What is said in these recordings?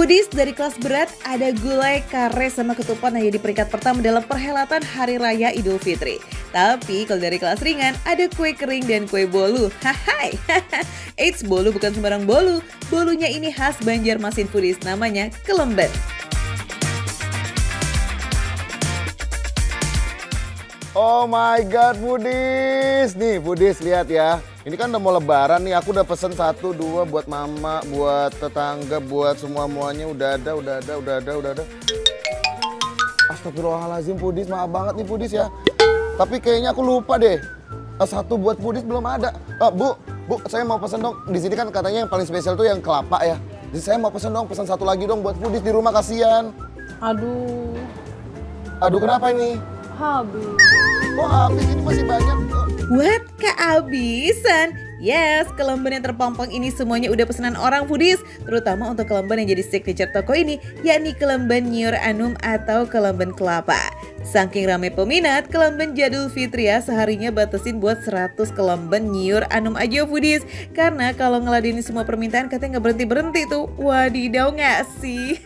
Foodies dari kelas berat, ada gulai, kare, sama ketupat yang jadi peringkat pertama dalam perhelatan Hari Raya Idul Fitri. Tapi kalau dari kelas ringan, ada kue kering dan kue bolu. Hai, eits, bolu bukan sembarang bolu. Bolunya ini khas Banjarmasin Foodies, namanya kelemben. Oh my god, Foodies. Nih, Foodies lihat ya. Ini kan udah mau lebaran nih, aku udah pesen 1, 2 buat mama, buat tetangga, buat semua-muanya. Udah ada. Astagfirullahaladzim, Foodies, maaf banget nih Foodies ya. Tapi kayaknya aku lupa deh. 1 buat Foodies belum ada. Bu, saya mau pesen dong. Di sini kan katanya yang paling spesial tuh yang kelapa ya. Jadi saya mau pesen dong, pesen 1 lagi dong buat Foodies di rumah, kasihan. Aduh, kenapa ini? Habis. Kok habis? Ini masih banyak. What? Kehabisan? Yes, kelemben yang terpampang ini semuanya udah pesanan orang Foodies. Terutama untuk kelemben yang jadi signature toko ini, yakni kelemben Nyur Anum atau kelemben kelapa. Saking ramai peminat, kelemben Jadul Fitria seharinya batasin buat 100 kelemben Nyur Anum aja Foodies. Karena kalau ngeladenin semua permintaan katanya nggak berhenti-berhenti tuh. Wadidaw nggak sih?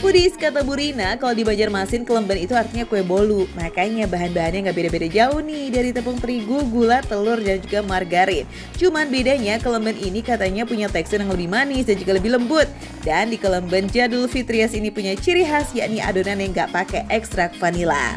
Foodies, kata Bu Rina, kalau di Banjarmasin kelemben itu artinya kue bolu. Makanya bahan-bahannya nggak beda-beda jauh nih, dari tepung terigu, gula, telur, dan juga margarin. Cuman bedanya kelemben ini katanya punya tekstur yang lebih manis dan juga lebih lembut. Dan di kelemben Jadul Fitrias ini punya ciri khas, yakni adonan yang nggak pakai ekstrak vanila.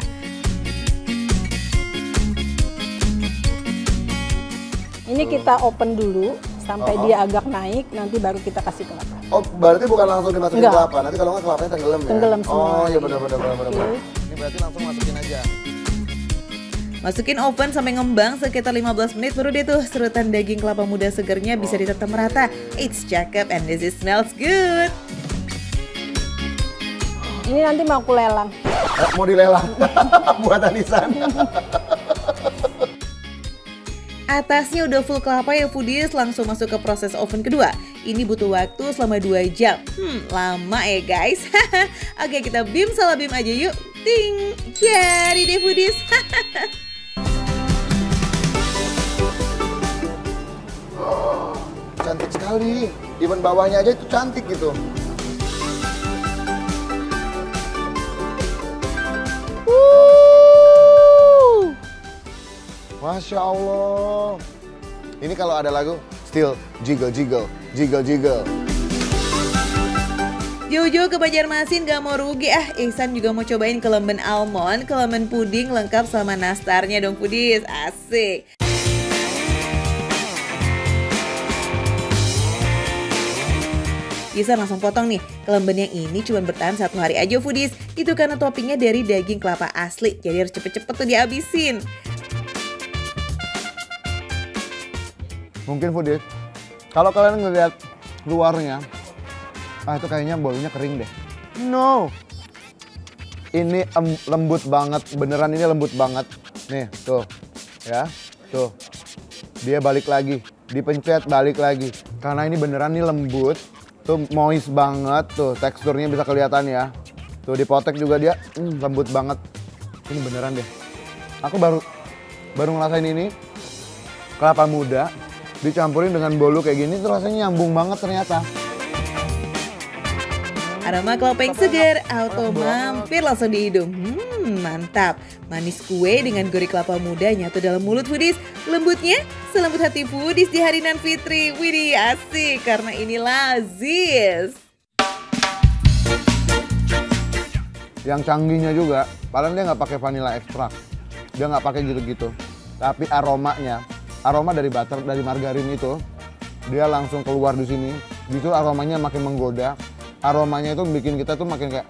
Ini kita open dulu sampai dia agak naik, nanti baru kita kasih kelapa. Oh, berarti bukan langsung dimasukin Enggak. kelapa. Nanti kalau nggak kelapanya tenggelam ya? Tenggelam semua. Oh iya benar. Oke. Ini berarti langsung masukin aja. Masukin oven sampai ngembang sekitar 15 menit baru deh tuh serutan daging kelapa muda segernya bisa ditetem merata. It's cakep and this is smells good. Ini nanti mau aku lelang. Mau dilelang buat Anisan. Atasnya udah full kelapa ya Foodies, langsung masuk ke proses oven kedua. Ini butuh waktu selama 2 jam. Lama ya guys. Oke, kita bim salah bim aja yuk. Ting, jadi deh Foodies. Cantik sekali. Even bawahnya aja itu cantik gitu. Masya Allah. Ini kalau ada lagu still jiggle. Jauh-jauh ke Banjarmasin gak mau rugi Ihsan juga mau cobain kelemben almond, kelemben puding lengkap sama nastarnya dong Foodies. Asik. Ihsan langsung potong nih. Kelemben yang ini cuma bertahan 1 hari aja Foodies. Itu karena toppingnya dari daging kelapa asli, jadi harus cepet-cepet tuh dihabisin. Mungkin Foodies, kalau kalian ngeliat luarnya, itu kayaknya bolunya kering deh. No, ini lembut banget, beneran ini lembut banget. Nih, tuh, ya, tuh, dia balik lagi, dipencet balik lagi. Karena ini beneran nih lembut, tuh moist banget, tuh teksturnya bisa kelihatan ya. Tuh dipotek juga dia, lembut banget. Ini beneran deh. Aku baru ngerasain ini, kelapa muda. Dicampurin dengan bolu kayak gini tuh rasanya nyambung banget ternyata. Aroma kelapa yang segar, auto mampir langsung di hidung. Mantap. Manis kue dengan gurih kelapa muda nyatu dalam mulut Foodies. Lembutnya selembut hati Foodies di hari nan Fitri. Widih, asik karena ini lazis. Yang canggihnya juga, padahal dia nggak pakai vanilla ekstrak. Dia nggak pakai gitu-gitu. Tapi aromanya, aroma dari butter, dari margarin itu, dia langsung keluar di sini. Justru aromanya makin menggoda. Aromanya itu bikin kita tuh makin kayak,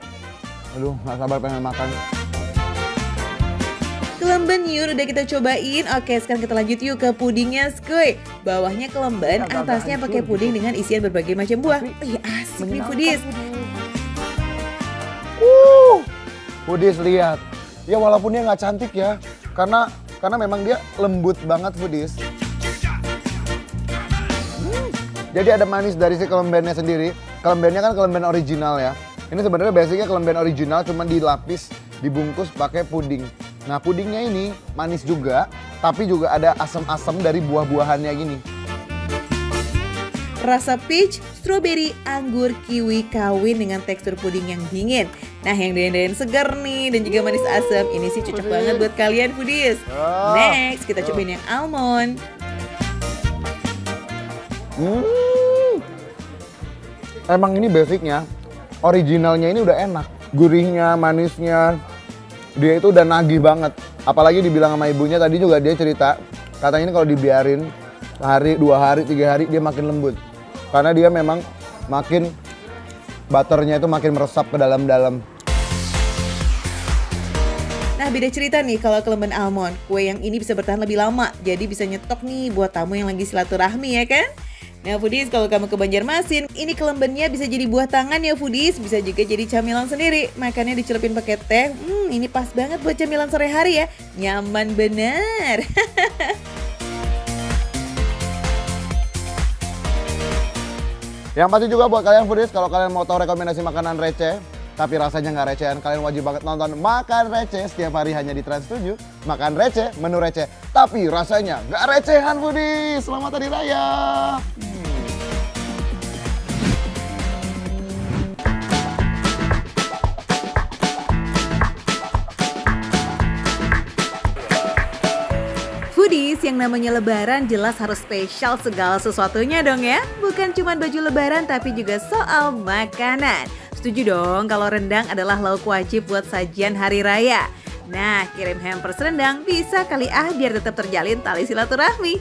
aduh nggak sabar pengen makan. Kelemben Nyur udah kita cobain. Oke, sekarang kita lanjut yuk ke pudingnya skuy. Bawahnya kelemben, atasnya pakai puding dengan isian berbagai macam buah. Asik nih Foodies. Foodies lihat. Ya walaupun dia nggak cantik ya, karena memang dia lembut banget Foodies. Jadi ada manis dari si kelembennya sendiri. Kelembennya kan kelemben original ya. Ini sebenarnya basicnya kelemben original, cuman dilapis, dibungkus pakai puding. Nah pudingnya ini manis juga, tapi juga ada asam-asam dari buah-buahannya gini. Rasa peach, strawberry, anggur, kiwi kawin dengan tekstur puding yang dingin. Nah, yang doyan-doyan segar nih dan juga manis asam, ini sih cocok banget buat kalian foodies. Next, kita cobain yang almond. Emang ini basicnya, originalnya ini udah enak. Gurihnya, manisnya, dia itu udah nagih banget. Apalagi dibilang sama ibunya tadi juga dia cerita, katanya ini kalau dibiarin sehari, 2 hari, 3 hari dia makin lembut. Karena dia memang makin butternya itu makin meresap ke dalam-dalam. Nah, beda cerita nih kalau kelemben almond. Kue yang ini bisa bertahan lebih lama, jadi bisa nyetok nih buat tamu yang lagi silaturahmi ya kan? Nah foodies, kalau kamu ke Banjarmasin, ini kelembennya bisa jadi buah tangan ya foodies, bisa juga jadi camilan sendiri. Makannya dicelupin pakai teh, ini pas banget buat camilan sore hari ya, nyaman bener. Yang pasti juga buat kalian foodies, kalau kalian mau tahu rekomendasi makanan receh, tapi rasanya nggak recehan, kalian wajib banget nonton Makan Receh setiap hari hanya di Trans 7. Makan receh, menu receh, tapi rasanya nggak recehan foodies. Selamat Hari Raya! Foodies, yang namanya lebaran jelas harus spesial segala sesuatunya dong ya. Bukan cuma baju lebaran tapi juga soal makanan. Setuju dong kalau rendang adalah lauk wajib buat sajian hari raya. Nah, kirim hampers rendang bisa kali biar tetap terjalin tali silaturahmi.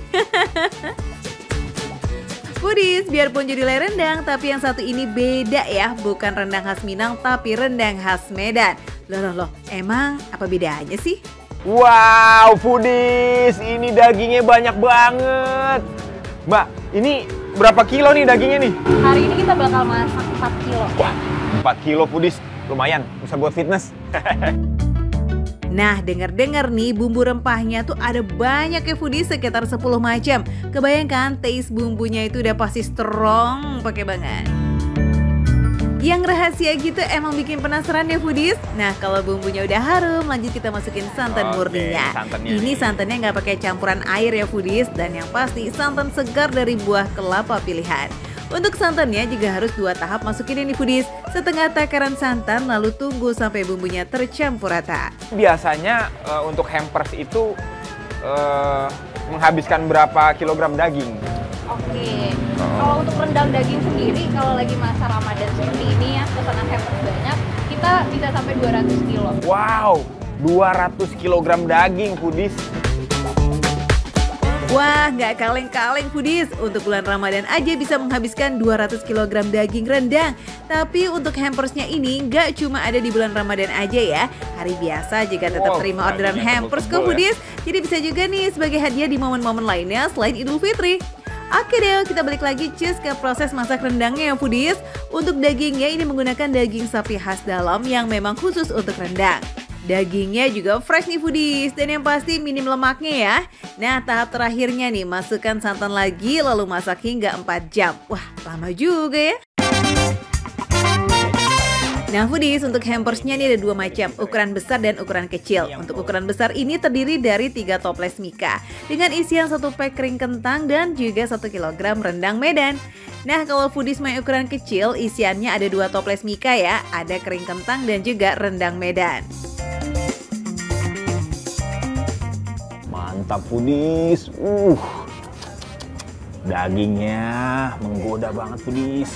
Foodies, biarpun judulnya rendang, tapi yang satu ini beda ya. Bukan rendang khas Minang, tapi rendang khas Medan. Loh, emang apa bedanya sih? Wow, foodies, ini dagingnya banyak banget. Mbak, ini berapa kilo nih dagingnya nih? Hari ini kita bakal masak 4 kilo. Wah, 4 kilo foodies, lumayan, bisa buat fitness. Nah, dengar-dengar nih bumbu rempahnya tuh ada banyak ya foodies, sekitar 10 macam. Kebayangkan taste bumbunya itu udah pasti strong, pakai banget. Yang rahasia gitu emang bikin penasaran ya foodies. Nah, kalau bumbunya udah harum, lanjut kita masukin santan murninya. Ini santannya nggak pakai campuran air ya foodies, dan yang pasti santan segar dari buah kelapa pilihan. Untuk santannya juga harus 2 tahap masukin ini foodies. Setengah takaran santan, lalu tunggu sampai bumbunya tercampur rata. Biasanya untuk hampers itu menghabiskan berapa kilogram daging? Oke. Kalau untuk rendang daging sendiri, kalau lagi masa Ramadan seperti ini ya, pesanan hampers banyak, kita bisa sampai 200 kilo. Wow, 200 kilogram daging foodies. Wah, nggak kaleng-kaleng foodies. Untuk bulan Ramadan aja bisa menghabiskan 200 kg daging rendang. Tapi untuk hampersnya ini nggak cuma ada di bulan Ramadan aja ya. Hari biasa juga tetap terima orderan hampers ke foodies. Jadi bisa juga nih sebagai hadiah di momen-momen lainnya selain Idul Fitri. Oke deh, kita balik lagi cus ke proses masak rendangnya ya foodies. Untuk dagingnya ini menggunakan daging sapi khas dalam yang memang khusus untuk rendang. Dagingnya juga fresh nih foodies, dan yang pasti minim lemaknya ya. Nah, tahap terakhirnya nih, masukkan santan lagi lalu masak hingga 4 jam. Wah, lama juga ya. Nah foodies, untuk hampersnya ini ada 2 macam, ukuran besar dan ukuran kecil. Untuk ukuran besar ini terdiri dari 3 toples mika dengan isian 1 pack kering kentang dan juga 1 kg rendang Medan. Nah kalau foodies mau ukuran kecil, isiannya ada 2 toples mika ya, ada kering kentang dan juga rendang Medan. Mantap foodies. Dagingnya menggoda banget foodies.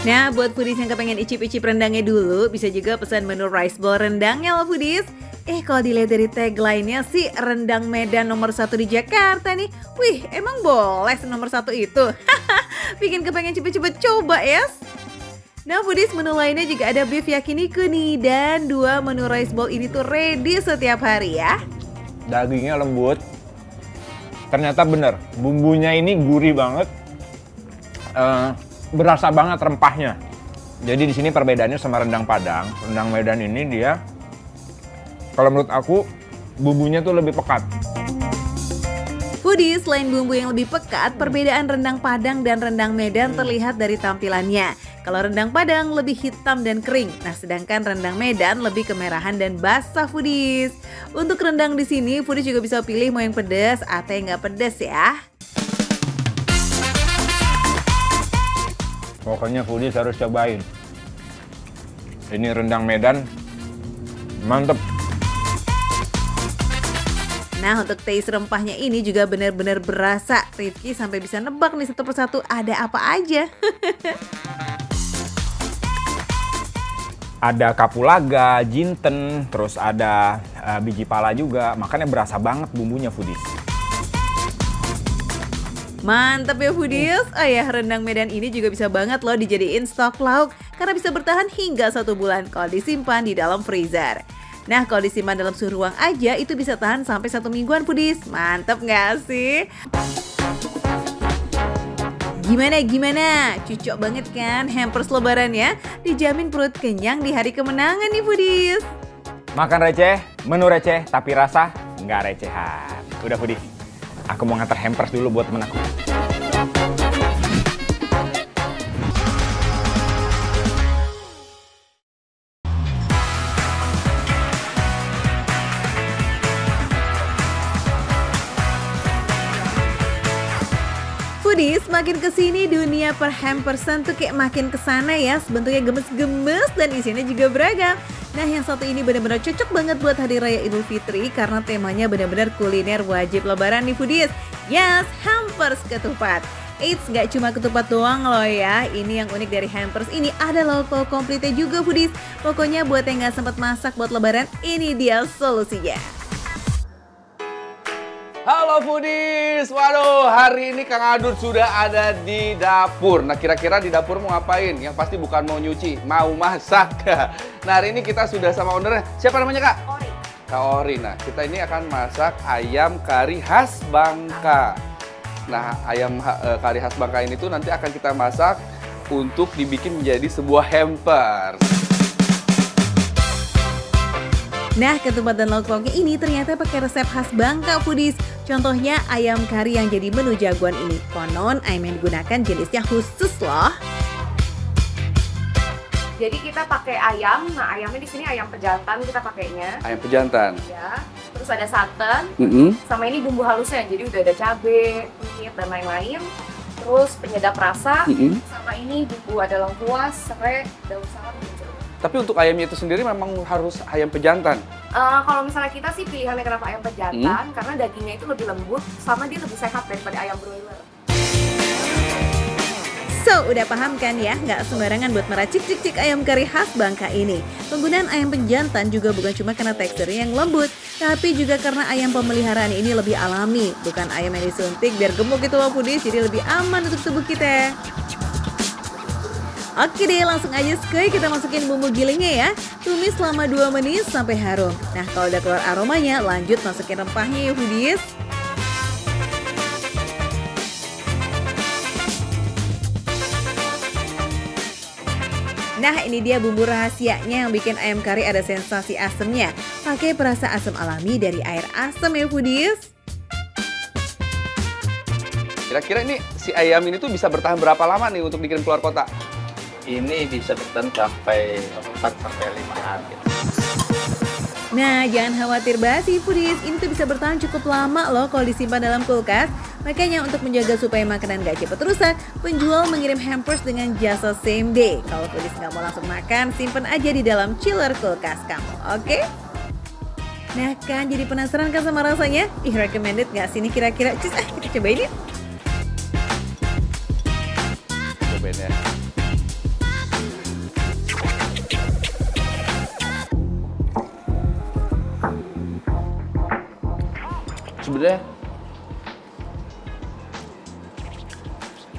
Nah, buat foodies yang kepengen icip-icip rendangnya dulu, bisa juga pesan menu rice bowl rendangnya loh foodies. Kalau dilihat dari tagline-nya sih, rendang Medan nomor 1 di Jakarta nih. Wih, emang boleh nomor 1 itu? Bikin kepengen cepet-cepet coba ya. Nah foodies, menu lainnya juga ada beef yakiniku nih, dan 2 menu rice bowl ini tuh ready setiap hari ya. Dagingnya lembut. Ternyata bener, bumbunya ini gurih banget. Berasa banget rempahnya. Jadi di sini perbedaannya sama rendang Padang. Rendang Medan ini dia, kalau menurut aku, bumbunya tuh lebih pekat. Foodies, selain bumbu yang lebih pekat, perbedaan rendang Padang dan rendang Medan terlihat dari tampilannya. Kalau rendang Padang lebih hitam dan kering. Nah, sedangkan rendang Medan lebih kemerahan dan basah foodies. Untuk rendang di sini, foodies juga bisa pilih mau yang pedas atau yang nggak pedas ya. Pokoknya foodies harus cobain. Ini rendang Medan, mantep. Nah, untuk taste rempahnya ini juga benar-benar berasa. Rifki sampai bisa nebak nih satu persatu ada apa aja. Ada kapulaga, jinten, terus ada biji pala juga. Makanya berasa banget bumbunya foodies. Mantap ya foodies. Oh ya, rendang Medan ini juga bisa banget loh dijadiin stok lauk. Karena bisa bertahan hingga 1 bulan kalau disimpan di dalam freezer. Nah, kalau disimpan dalam suhu ruang aja itu bisa tahan sampai 1 mingguan foodies. Mantap nggak sih? Gimana? Cocok banget kan hampers lebaran ya? Dijamin perut kenyang di hari kemenangan nih foodies. Makan receh, menu receh, tapi rasa nggak recehan. Udah foodies, aku mau nganter hampers dulu buat temen aku. Foodies, makin kesini dunia per hampersan tuh kayak makin kesana ya. Bentuknya gemes-gemes dan isinya juga beragam. Nah, yang satu ini benar-benar cocok banget buat Hari Raya Idul Fitri karena temanya benar-benar kuliner wajib lebaran nih foodies. Yes, hampers ketupat. Eits, gak cuma ketupat doang loh ya. Ini yang unik dari hampers ini ada lauk-lauk komplitnya juga foodies. Pokoknya buat yang gak sempat masak buat lebaran, ini dia solusinya. Halo foodies, waduh hari ini Kang Adut sudah ada di dapur. Nah kira-kira di dapur mau ngapain? Yang pasti bukan mau nyuci, mau masak. Nah hari ini kita sudah sama ownernya, siapa namanya Kak? Ori. Kak Ori, nah kita ini akan masak ayam kari khas Bangka. Nah ayam kari khas Bangka ini tuh nanti akan kita masak untuk dibikin menjadi sebuah hampers. Nah, ketupat dan lauk-lauknya ini ternyata pakai resep khas Bangka foodies. Contohnya ayam kari yang jadi menu jagoan ini. Konon ayam yang digunakan jenisnya khusus loh. Jadi kita pakai ayam. Nah, ayamnya di sini ayam pejantan kita pakainya. Ayam pejantan. Ya. Terus ada santan. Sama ini bumbu halusnya. Jadi udah ada cabai, kunyit dan lain-lain. Terus penyedap rasa. Sama ini bumbu ada lengkuas, serai, daun salam dan jeruk. Tapi untuk ayamnya itu sendiri memang harus ayam pejantan? Kalau misalnya kita sih pilihannya kenapa ayam pejantan, karena dagingnya itu lebih lembut, sama dia lebih sehat daripada ayam broiler. So, udah paham kan ya? Nggak sembarangan buat meracik cik-cik ayam kari khas Bangka ini. Penggunaan ayam pejantan juga bukan cuma karena teksturnya yang lembut, tapi juga karena ayam pemeliharaan ini lebih alami. Bukan ayam yang disuntik biar gemuk gitu loh foodies, jadi lebih aman untuk tubuh kita. Oke deh, langsung aja skuy kita masukin bumbu gilingnya ya. Tumis selama 2 menit sampai harum. Nah, kalau udah keluar aromanya, lanjut masukin rempahnya ya foodies. Nah, ini dia bumbu rahasianya yang bikin ayam kari ada sensasi asemnya. Pakai perasa asam alami dari air asam ya foodies. Kira-kira ini si ayam ini tuh bisa bertahan berapa lama nih untuk dikirim keluar kota? Ini bisa bertahan sampai 4-5 hari. Nah, jangan khawatir basi foodies, ini tuh bisa bertahan cukup lama loh kalau disimpan dalam kulkas. Makanya untuk menjaga supaya makanan gak cepat rusak, penjual mengirim hampers dengan jasa same day. Kalau foodies nggak mau langsung makan, simpan aja di dalam chiller kulkas kamu, oke? Nah kan, jadi penasaran kan sama rasanya? Ih, recommended nggak sih ini kira-kira? Cus, kita cobain yuk. Cobain ya. Sebenarnya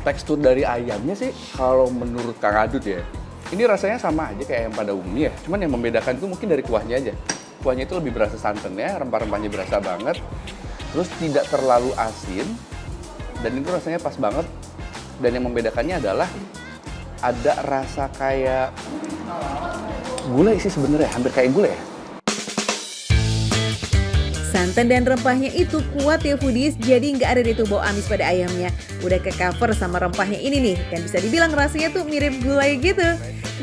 tekstur dari ayamnya sih kalau menurut Kang Adut ya, ini rasanya sama aja kayak ayam pada umumnya, cuman yang membedakan itu mungkin dari kuahnya aja. Kuahnya itu lebih berasa santannya, rempah-rempahnya berasa banget, terus tidak terlalu asin, dan itu rasanya pas banget. Dan yang membedakannya adalah ada rasa kayak gulai sih sebenarnya, hampir kayak gulai ya. Santan dan rempahnya itu kuat ya foodies, jadi nggak ada itu bau amis pada ayamnya. Udah ke cover sama rempahnya ini nih, dan bisa dibilang rasanya tuh mirip gulai gitu.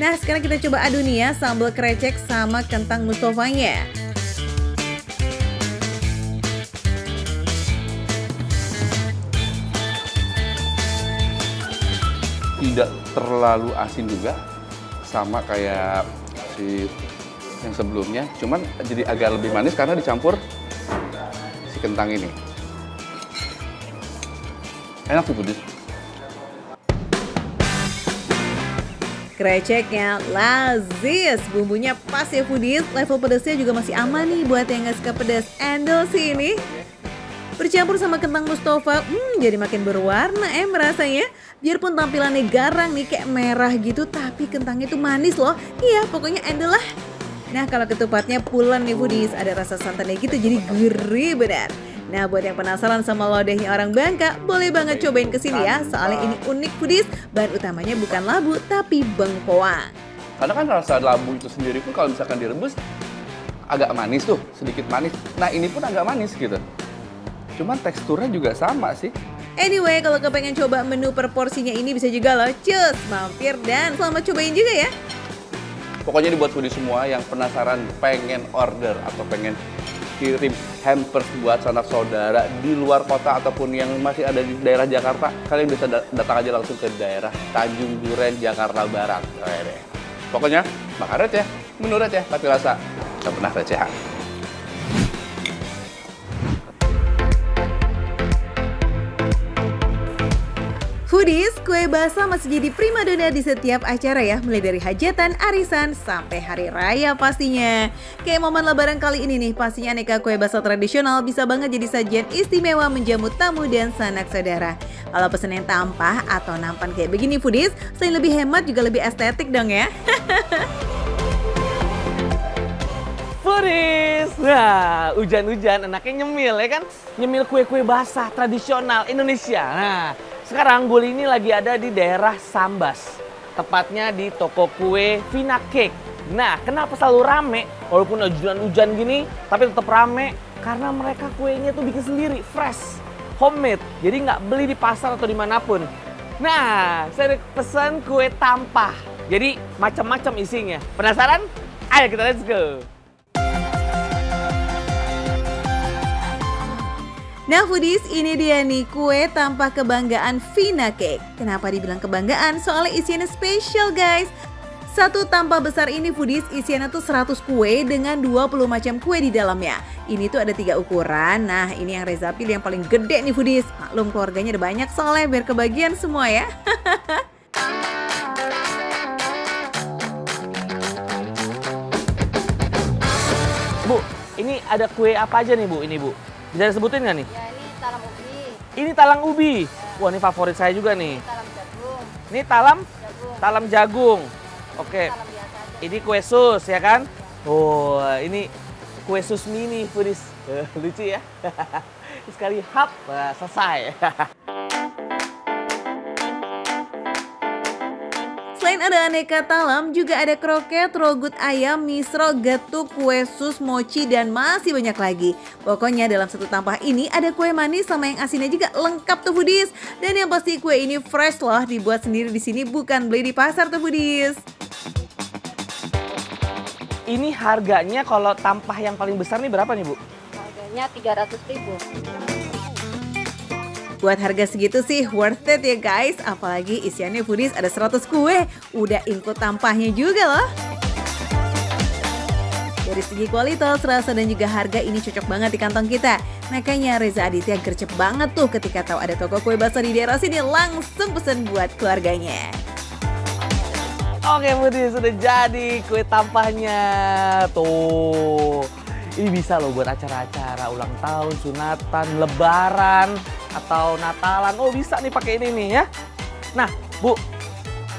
Nah sekarang kita coba adu nih ya sambal krecek sama kentang mustofanya. Tidak terlalu asin juga, sama kayak si yang sebelumnya, cuman jadi agak lebih manis karena dicampur si kentang ini. Enak tuh foodies. Kreceknya lazis, bumbunya pas ya foodies, level pedasnya juga masih aman nih buat yang nggak suka pedas. Endol sih ini. Bercampur sama kentang Mustafa, jadi makin berwarna rasanya. Biarpun tampilannya garang nih kayak merah gitu, tapi kentangnya itu manis loh. Iya, pokoknya endol lah. Nah kalau ketupatnya pulen nih foodies, ada rasa santannya gitu jadi gurih benar. Nah buat yang penasaran sama lodehnya orang Bangka, boleh banget cobain kesini ya. Soalnya ini unik foodies, bahan utamanya bukan labu tapi bengkoang. Karena kan rasa labu itu sendiri pun kalau misalkan direbus agak manis tuh, sedikit manis. Nah ini pun agak manis gitu. Cuman teksturnya juga sama sih. Anyway, kalau kepengen coba menu per porsinya ini bisa juga loh, cus, mampir dan selamat cobain juga ya. Pokoknya dibuat foodies semua yang penasaran pengen order atau pengen kirim hampers buat sanak saudara di luar kota ataupun yang masih ada di daerah Jakarta, kalian bisa datang aja langsung ke daerah Tanjung Duren, Jakarta Barat. Pokoknya makan receh, menu receh tapi rasa gak pernah recehan. Foodies, kue basah masih jadi primadona di setiap acara ya, mulai dari hajatan, arisan, sampai hari raya pastinya. Kayak momen lebaran kali ini nih, pastinya aneka kue basah tradisional bisa banget jadi sajian istimewa menjamu tamu dan sanak saudara. Kalau pesen yang tampah atau nampan kayak begini foodies, selain lebih hemat juga lebih estetik dong ya. Foodies, nah hujan-hujan enaknya nyemil ya kan? Nyemil kue-kue basah tradisional Indonesia. Nah, sekarang Guli ini lagi ada di daerah Sambas, tepatnya di toko kue Vina Cake. Nah, kenapa selalu rame? Walaupun hujan-hujan gini, tapi tetap rame karena mereka kuenya tuh bikin sendiri, fresh, homemade. Jadi nggak beli di pasar atau dimanapun. Nah, saya pesan kue tampah. Jadi macam-macam isinya. Penasaran? Ayo kita let's go. Nah foodies, ini dia nih kue tampah kebanggaan Vina Cake. Kenapa dibilang kebanggaan? Soalnya isiannya spesial guys. Satu tampah besar ini foodies isiannya tuh 100 kue dengan 20 macam kue di dalamnya. Ini tuh ada 3 ukuran. Nah ini yang Reza pilih yang paling gede nih foodies. Maklum keluarganya ada banyak soalnya biar kebagian semua ya. Bu, ini ada kue apa aja nih Bu? Ini Bu. Bisa disebutin nggak nih? Ya, ini talam ubi. Ini talam ubi. Wah, ini favorit saya juga nih. Ini talam jagung. Ini talam? Jagung. Talam jagung. Oke. Talam biasa aja. Ini kue sus ya kan? Oh, ini kue sus mini foodies. Lucu ya. Sekali hap, selesai. Selain ada aneka talam, juga ada kroket, rogut ayam, misro, getuk, kue sus, mochi, dan masih banyak lagi. Pokoknya dalam satu tampah ini ada kue manis sama yang asinnya juga lengkap tuh foodies. Dan yang pasti kue ini fresh loh, dibuat sendiri di sini bukan beli di pasar tuh foodies. Ini harganya kalau tampah yang paling besar nih berapa nih Bu? Harganya 300.000. Buat harga segitu sih worth it ya guys. Apalagi isiannya foodies ada 100 kue. Udah include tampahnya juga loh. Dari segi kualitas, rasa dan juga harga ini cocok banget di kantong kita. Makanya Reza Aditya gercep banget tuh ketika tahu ada toko kue basah di daerah sini, langsung pesen buat keluarganya. Oke foodies, sudah jadi kue tampahnya. Tuh. Ini bisa loh buat acara-acara ulang tahun, sunatan, lebaran, atau Natalan. Oh bisa nih pakai ini nih ya. Nah Bu,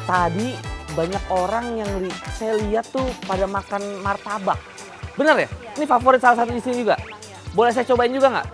tadi banyak orang yang saya lihat tuh pada makan martabak. Bener ya? Ini favorit salah satu di sini juga. Boleh saya cobain juga nggak?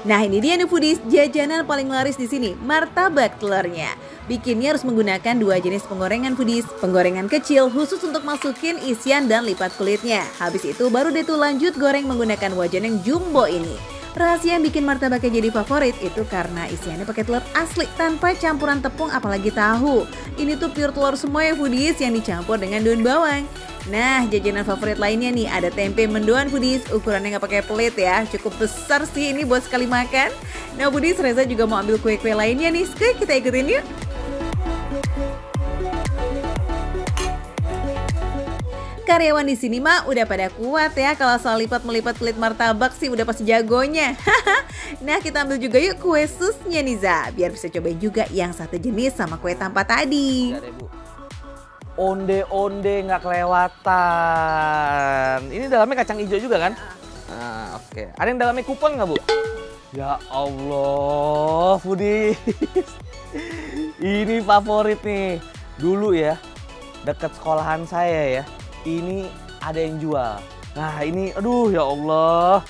Nah ini dia nih foodies, jajanan paling laris di sini, martabak telurnya. Bikinnya harus menggunakan 2 jenis penggorengan foodies. Penggorengan kecil khusus untuk masukin isian dan lipat kulitnya. Habis itu baru deh tuh lanjut goreng menggunakan wajan yang jumbo ini. Rahasia yang bikin martabaknya jadi favorit itu karena isiannya pakai telur asli tanpa campuran tepung apalagi tahu. Ini tuh pure telur semua ya foodies yang dicampur dengan daun bawang. Nah jajanan favorit lainnya nih ada tempe mendoan foodies, ukurannya nggak pakai pelit ya, cukup besar sih ini buat sekali makan. Nah foodies, Reza juga mau ambil kue-kue lainnya nih, kita ikutin yuk. Karyawan di sini mah udah pada kuat ya, kalau soal lipat-melipat kulit martabak sih udah pasti jagonya. Nah kita ambil juga yuk kue susnya nih Za, biar bisa cobain juga yang satu jenis sama kue tanpa tadi. Onde-onde nggak kelewatan. Ini dalamnya kacang hijau juga kan? Nah, oke. Ada yang dalamnya kupon nggak Bu? Ya Allah, foodies. Ini favorit nih. Dulu ya, deket sekolahan saya ya. Ini ada yang jual. Nah ini, aduh ya Allah.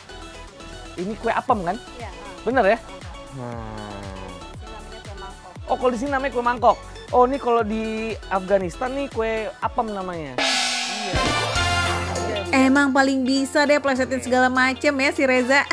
Ini kue apem kan? Iya. Bener ya? Oh kalau di sini namanya kue mangkok. Oh ini kalau di Afghanistan nih kue apem namanya. Emang paling bisa deh plesetin segala macem ya si Reza.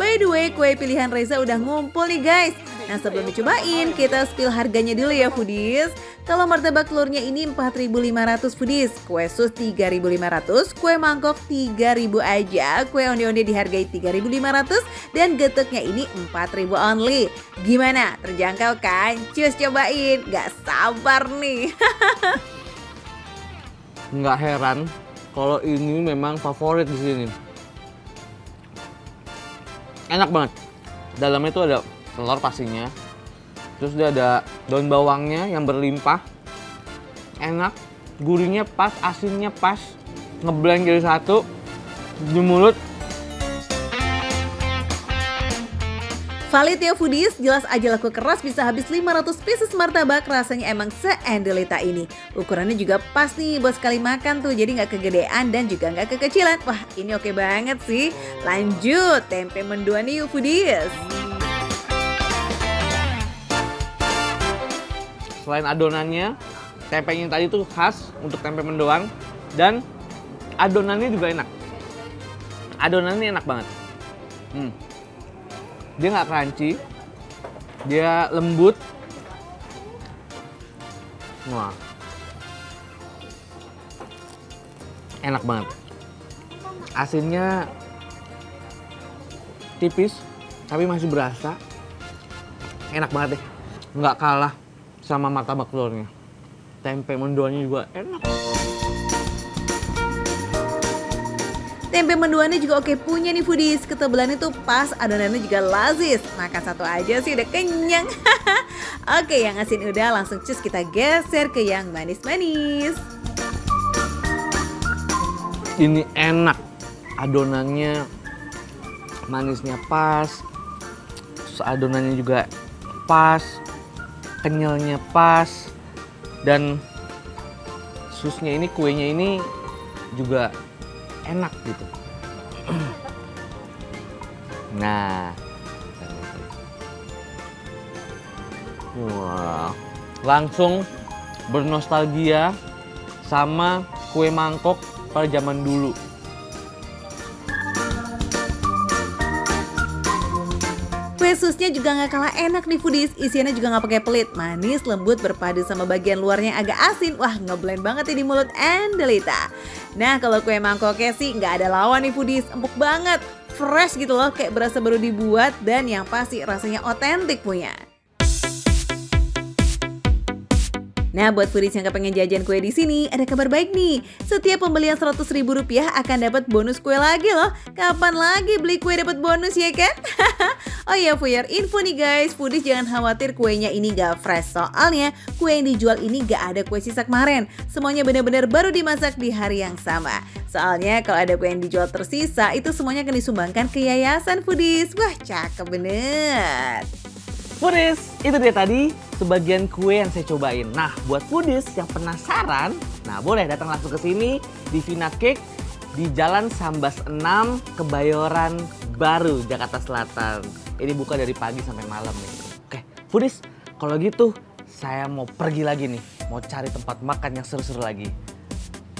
By the way, kue pilihan Reza udah ngumpul nih guys. Nah sebelum dicobain, kita spill harganya dulu ya foodies. Kalau martabak telurnya ini 4.500 foodies, kue sus 3.500, kue mangkok 3.000 aja, kue onde-onde dihargai 3.500, dan getuknya ini 4.000 only. Gimana? Terjangkau kan? Cus cobain, gak sabar nih. Nggak heran kalau ini memang favorit di sini. Enak banget. Dalamnya tuh ada telur pastinya. Terus dia ada daun bawangnya yang berlimpah. Enak, gurihnya pas, asinnya pas. Ngeblend jadi satu di mulut. Valid ya foodies, jelas aja laku keras bisa habis 500 pieces martabak, rasanya emang seendelita ini. Ukurannya juga pas nih buat sekali makan tuh, jadi nggak kegedean dan juga nggak kekecilan. Wah ini oke banget sih. Lanjut, tempe mendoan nih yuk foodies. Selain adonannya, tempenya tadi tuh khas untuk tempe mendoan. Dan adonannya juga enak. Adonannya enak banget. Dia nggak crunchy, dia lembut. Wah, enak banget. Asinnya tipis, tapi masih berasa. Enak banget deh, nggak kalah sama martabak telurnya. Tempe mendoannya juga enak. Tempe mendoannya juga oke punya nih foodies, ketebalannya tuh pas, adonannya juga lazis. Makan satu aja sih udah kenyang. Oke, yang asin udah, langsung cus kita geser ke yang manis-manis. Ini enak, adonannya manisnya pas, adonannya juga pas, kenyalnya pas, dan susnya ini, kuenya ini juga enak gitu. Nah, wah, langsung bernostalgia sama kue mangkok pada zaman dulu. Kue susnya juga nggak kalah enak nih foodies, isiannya juga nggak pakai pelit, manis, lembut, berpadu sama bagian luarnya agak asin. Wah ngeblend banget ya di mulut endelita. Nah kalau kue mangkoknya sih nggak ada lawan nih foodies, empuk banget, fresh gitu loh, kayak berasa baru dibuat dan yang pasti rasanya otentik punya. Nah, buat foodies yang kepengen jajan kue di sini, ada kabar baik nih. Setiap pembelian Rp100.000 akan dapat bonus kue lagi loh. Kapan lagi beli kue dapat bonus ya kan? Oh ya, for your info nih guys, foodies jangan khawatir kuenya ini gak fresh. Soalnya kue yang dijual ini gak ada kue sisa kemarin. Semuanya benar-benar baru dimasak di hari yang sama. Soalnya kalau ada kue yang dijual tersisa, itu semuanya akan disumbangkan ke yayasan foodies. Wah, cakep bener. Foodies, itu dia tadi sebagian kue yang saya cobain. Nah, buat foodies yang penasaran, nah boleh datang langsung ke sini di Vina Cake di Jalan Sambas 6, Kebayoran baru Jakarta Selatan. Ini buka dari pagi sampai malam nih. Oke, foodies, kalau gitu saya mau pergi lagi nih. Mau cari tempat makan yang seru-seru lagi.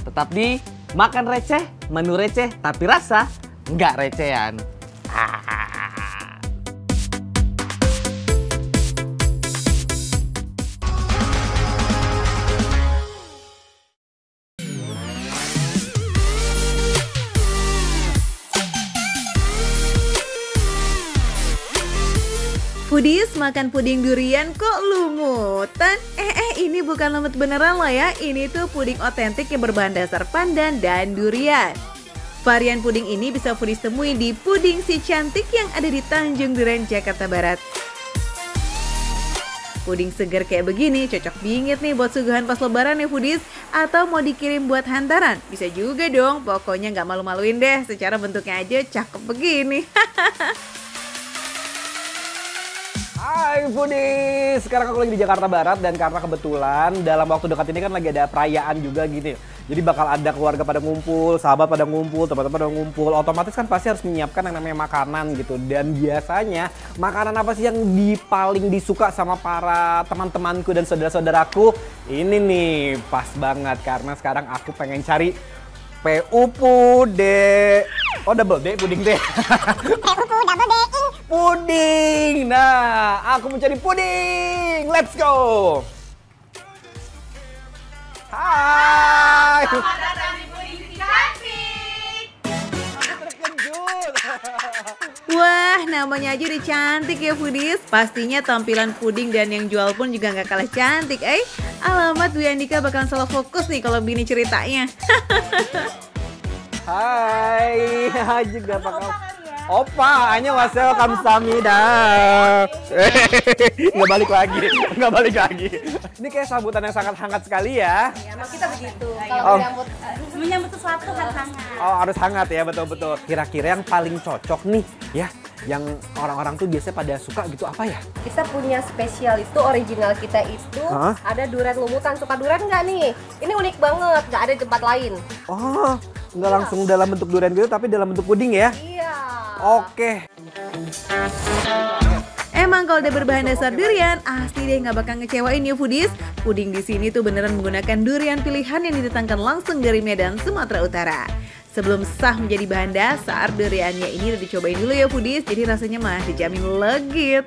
Tetap di Makan Receh, menu receh tapi rasa nggak recehan. Foodies, makan puding durian kok lumutan? Ini bukan lumut beneran loh ya. Ini tuh puding otentik yang berbahan dasar pandan dan durian. Varian puding ini bisa foodies temui di Puding Si Cantik yang ada di Tanjung Duren, Jakarta Barat. Puding segar kayak begini cocok bingit nih buat suguhan pas lebaran ya foodies. Atau mau dikirim buat hantaran? Bisa juga dong, pokoknya nggak malu-maluin deh. Secara bentuknya aja cakep begini. Hai foodies, sekarang aku lagi di Jakarta Barat dan karena kebetulan dalam waktu dekat ini kan lagi ada perayaan juga gitu. Jadi bakal ada keluarga pada ngumpul, sahabat pada ngumpul, teman-teman pada ngumpul. Otomatis kan pasti harus menyiapkan yang namanya makanan gitu. Dan biasanya makanan apa sih yang paling disuka sama para teman-temanku dan saudara-saudaraku? Ini nih pas banget karena sekarang aku pengen cari PU Pude. Oh double D, puding deh. PU double D. Puding. Nah, aku mencari puding. Let's go. Hai. Selamat datang di Puding Si Cantik. Terkejut. Wah, namanya aja udah cantik ya foodies. Pastinya tampilan puding dan yang jual pun juga nggak kalah cantik. Alamat Dwi Andika bakalan salah fokus nih kalau begini ceritanya. Hai, juga apa kabar? Opa, hanya wasel kamsahamnida. Nggak balik lagi. Ini kayak sambutan yang sangat hangat sekali ya. Ya, emang kita begitu. Kalau menyambut sesuatu harus hangat. Oh, harus hangat ya, betul-betul. Kira-kira yang paling cocok nih ya, yang orang-orang tuh biasanya pada suka gitu apa ya? Kita punya spesial itu, original kita itu ada durian lumutan. Suka durian nggak nih? Ini unik banget, nggak ada di tempat lain. Oh, nggak langsung dalam bentuk durian gitu, tapi dalam bentuk puding ya? Iya. Oke. Emang kalau udah berbahan dasar durian, asli deh nggak bakal ngecewain ya foodies. Puding di sini tuh beneran menggunakan durian pilihan yang didatangkan langsung dari Medan, Sumatera Utara. Sebelum sah menjadi bahan dasar, duriannya ini udah dicobain dulu ya foodies, jadi rasanya mah dijamin legit.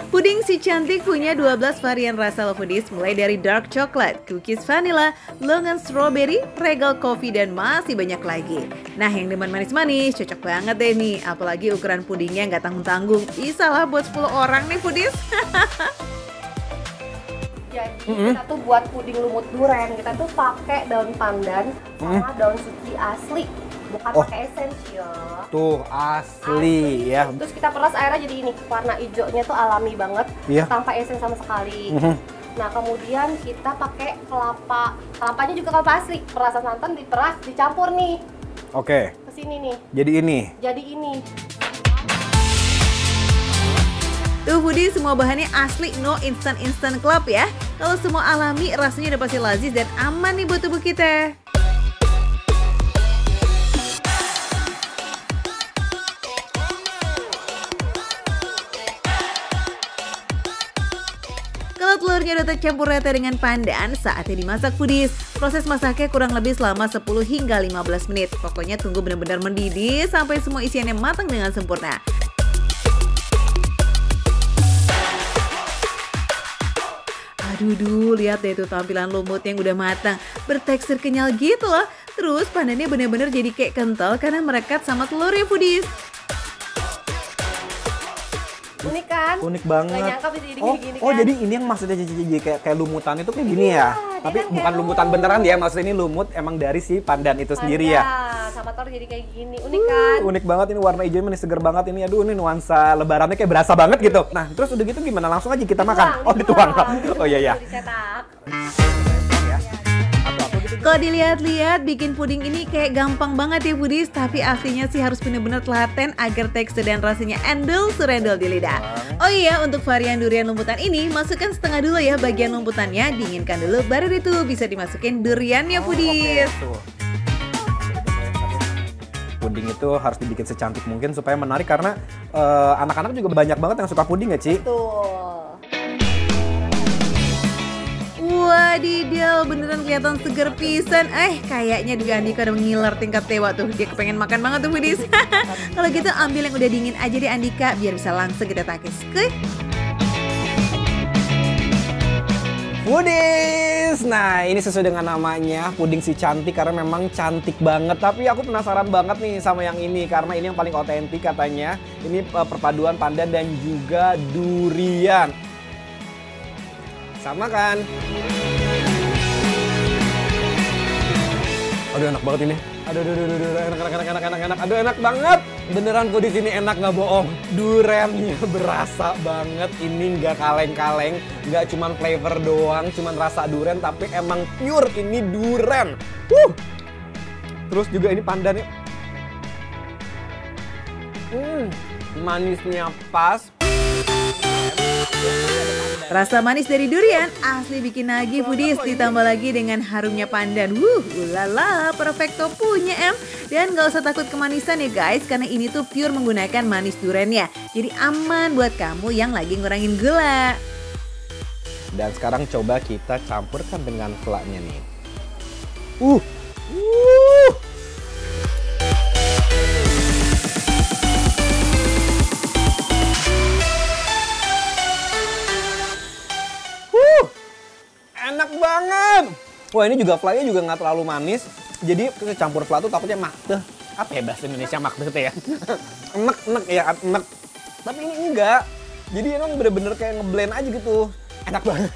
Puding Si Cantik punya 12 varian rasa loh foodies, mulai dari dark chocolate, cookies vanilla, longan strawberry, regal coffee, dan masih banyak lagi. Nah, yang demen manis-manis cocok banget deh nih, apalagi ukuran pudingnya nggak tanggung-tanggung. Bisa lah buat 10 orang nih foodies. Jadi kita tuh buat puding lumut durian, kita tuh pakai daun pandan sama daun suci asli, bukan pakai esensial. Tuh asli ya. Terus kita peras airnya jadi ini, warna hijaunya tuh alami banget, tanpa esen sama sekali. Nah kemudian kita pakai kelapanya juga kelapa asli, perasan santan diperas, dicampur nih. Oke. Kesini nih. Jadi ini. Tuh foodies, semua bahannya asli, no instant club ya. Kalau semua alami, rasanya udah pasti lazis dan aman nih buat tubuh kita. Kalau telurnya udah tercampur rata dengan pandan, saatnya dimasak foodies. Proses masaknya kurang lebih selama 10 hingga 15 menit. Pokoknya tunggu benar-benar mendidih sampai semua isiannya matang dengan sempurna. Aduh, lihat deh tuh tampilan lumut yang udah matang, bertekstur kenyal gitu loh. Terus pandannya bener-bener jadi kayak kental karena merekat sama telurnya foodies. Unik kan? Unik banget. Gak nyangka bisa jadi gini-gini Oh kan? jadi ini yang maksudnya kayak lumutan itu kayak gini ya? Tapi kan bukan lumutan beneran ya, maksudnya ini lumut emang dari si pandan itu sendiri ya? Sama telur jadi kayak gini, unik kan? Unik banget, ini warna hijaunya masih seger banget ini. Aduh, ini nuansa lebarannya kayak berasa banget gitu. Nah terus udah gitu gimana? Langsung aja kita makan? Dituang. Oh iya. Kalau dilihat-lihat bikin puding ini kayak gampang banget ya foodies, tapi aslinya sih harus bener-bener telaten agar tekstur dan rasanya endul surendul di lidah. Oh iya, untuk varian durian lumputan ini masukkan setengah dulu ya bagian lumputannya, dinginkan dulu baru itu bisa dimasukin duriannya foodies. puding itu harus dibikin secantik mungkin supaya menarik karena anak-anak juga banyak banget yang suka puding ya, Ci? Betul. Wadidaw, beneran kelihatan seger pisan. Kayaknya juga Andika udah ngiler tingkat dewa tuh. Dia kepengen makan banget tuh foodies. Kalau gitu ambil yang udah dingin aja deh Andika, biar bisa langsung kita takis. Foodies! Nah, ini sesuai dengan namanya, puding si cantik karena memang cantik banget. Tapi aku penasaran banget nih sama yang ini karena ini yang paling otentik katanya. Ini perpaduan pandan dan juga durian. Sama kan? Aduh enak banget ini. Aduh, enak. Aduh enak banget. Beneran kok di sini enak nggak bohong. Durennya berasa banget. Ini nggak kaleng-kaleng, nggak cuman flavor doang, cuman rasa duren, tapi emang pure ini duren. Terus juga ini pandannya. Manisnya pas. Rasa manis dari durian asli bikin nagih foodies, ditambah lagi dengan harumnya pandan. Ulala, perfecto punya Dan gak usah takut kemanisan ya guys, karena ini tuh pure menggunakan manis duriannya. Jadi aman buat kamu yang lagi ngurangin gula. Dan sekarang coba kita campurkan dengan flaknya nih. Enak banget. Wah ini juga flaknya juga nggak terlalu manis. Jadi kita campur flak tuh takutnya makdeh. Apa ya bahasa Indonesia makdeh itu ya? Enek ya, enek. Tapi ini enggak. Jadi emang bener-bener kayak ngeblend aja gitu. Enak banget.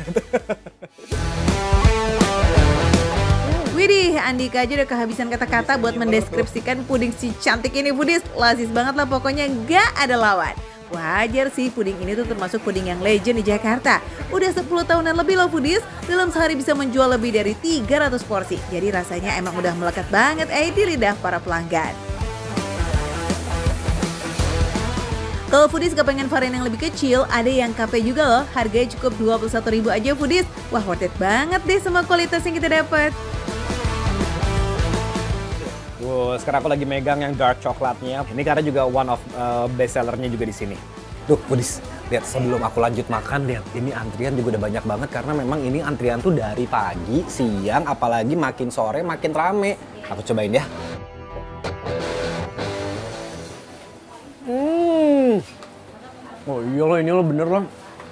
Widih, Andika aja udah kehabisan kata-kata buat mendeskripsikan puding si cantik ini foodies. Lasis banget lah pokoknya, gak ada lawan. Wajar sih, puding ini tuh termasuk puding yang legend di Jakarta. Udah 10 tahunan lebih loh foodies, dalam sehari bisa menjual lebih dari 300 porsi. Jadi rasanya emang udah melekat banget di lidah para pelanggan. Kalau foodies gak pengen varian yang lebih kecil, ada yang cafe juga loh. Harganya cukup 21.000 aja foodies. Wah worth it banget deh sama kualitas yang kita dapat. Sekarang aku lagi megang yang dark coklatnya. Ini karena juga one of best sellernya juga di sini. Tuh, foodies, lihat sebelum aku lanjut makan, lihat ini antrian juga udah banyak banget karena memang ini antrian tuh dari pagi, siang, apalagi makin sore makin rame. Aku cobain ya. Oh iya loh, ini loh bener loh.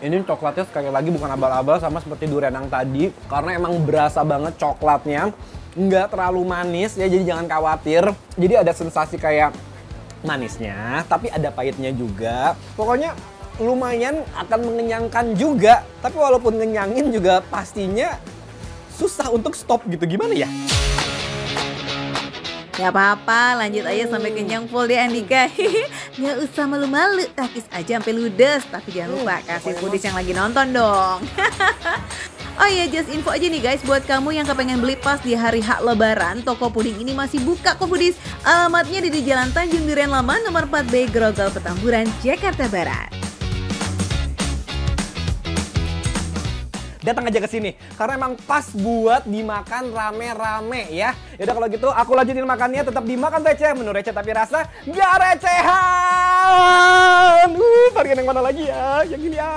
Ini coklatnya sekali lagi bukan abal-abal sama seperti durian yang tadi. Karena emang berasa banget coklatnya. Nggak terlalu manis ya, jadi jangan khawatir. Jadi ada sensasi kayak manisnya, tapi ada pahitnya juga. Pokoknya lumayan akan mengenyangkan juga. Tapi walaupun ngenyangin juga pastinya susah untuk stop gitu. Gimana ya? Gak apa-apa, lanjut aja sampai kenyang full deh Andika. Gak usah malu-malu, takis aja sampai ludes. Tapi jangan lupa kasih foodies yang lagi nonton dong. Oh iya, just info aja nih guys, buat kamu yang kepengen beli pas di hari H Lebaran, toko puding ini masih buka kok foodies. Alamatnya di Jalan Tanjung Duren Lama, nomor 4B, Grogol, Petamburan, Jakarta Barat. Datang aja ke sini karena emang pas buat dimakan rame-rame ya. Yaudah kalau gitu aku lanjutin makannya, tetap dimakan receh, menu receh tapi rasa gak recehan. Varian yang mana lagi ya? Yang ini ya.